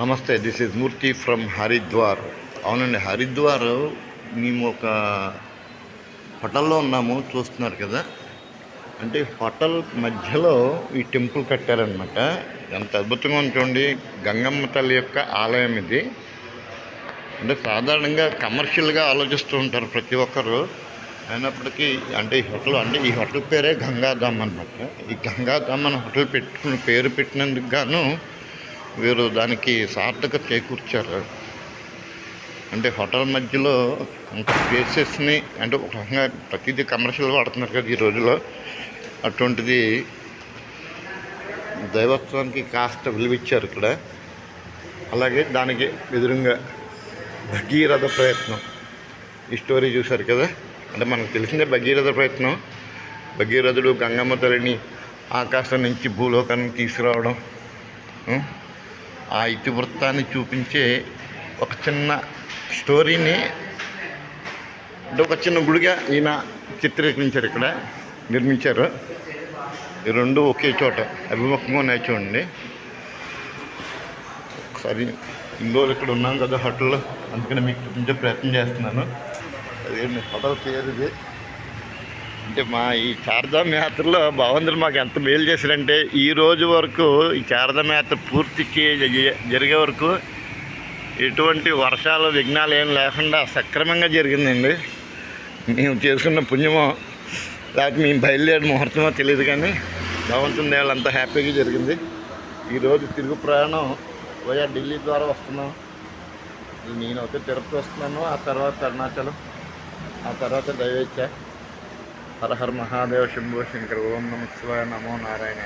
నమస్తే, this is Murthy from Haridwar. అవునండి, హరిద్వార్ మేము ఒక హోటల్లో ఉన్నాము, చూస్తున్నారు కదా. అంటే హోటల్ మధ్యలో ఈ టెంపుల్ కట్టారనమాట. ఎంత అద్భుతంగా ఉంటుంది. గంగమ్మ తల్లి యొక్క ఆలయం ఇది. అంటే సాధారణంగా కమర్షియల్గా ఆలోచిస్తూ ఉంటారు ప్రతి ఒక్కరు. అయినప్పటికీ అంటే ఈ హోటల్ పేరే గంగాధామ్ అనమాట. ఈ గంగాధామ్ అని హోటల్ పేరు పెట్టినందుకు గాను వీరు దానికి సార్థక చేకూర్చారు. అంటే హోటల్ మధ్యలో అంత స్పేసెస్ని, అంటే ఒక రకంగా ప్రతిదీ కమర్షియల్ వాడుతున్నారు కదా ఈ రోజులో. అటువంటిది దైవత్వానికి కాస్త విలువిచ్చారు ఇక్కడ. అలాగే దానికి ఎదురుగా భగీరథ ప్రయత్నం, ఈ స్టోరీ చూశారు కదా. అంటే మనకు తెలిసిందే భగీరథ ప్రయత్నం. భగీరథుడు గంగమ్మ తల్లిని ఆకాశం నుంచి భూలోకానికి తీసుకురావడం, ఆ ఇతివృత్తాన్ని చూపించే ఒక చిన్న స్టోరీని, అంటే ఒక చిన్న గుడిగా ఈయన చిత్రీకరించారు, ఇక్కడ నిర్మించారు. ఈ రెండు ఒకే చోట అభిముఖంగా ఉన్నాయి చూడండి. ఒకసారి ఇన్ని రోజులు ఇక్కడ ఉన్నాం కదా హోటల్లో, అందుకని మీకు చూపించే ప్రయత్నం చేస్తున్నాను. అదేంటి హోటల్ పేరు ఇది. అంటే మా ఈ చార్ధామ్ యాత్రలో భగవంతుడు మాకు ఎంత మేలు చేశారంటే, ఈ రోజు వరకు ఈ చార్ధామ్ యాత్ర పూర్తికి జరిగే వరకు ఎటువంటి వర్షాలు విఘ్నాలు ఏం లేకుండా సక్రమంగా జరిగిందండి. మేము చేసుకున్న పుణ్యమో లేకపోతే మేము బయలుదేరిన ముహూర్తమో తెలియదు, కానీ భగవంతుని దేవాళ్ళు అంత హ్యాపీగా జరిగింది. ఈరోజు తిరుగు ప్రయాణం పోయా ఢిల్లీ ద్వారా వస్తున్నాం. నేనైతే తిరుపతి వస్తున్నాను, ఆ తర్వాత అరుణాచలం, ఆ తర్వాత దైవేచ్ఛ. హర హర మహాదేవ శంభో శంకర. ఓం నమః శివాయ, నమో నారాయణ.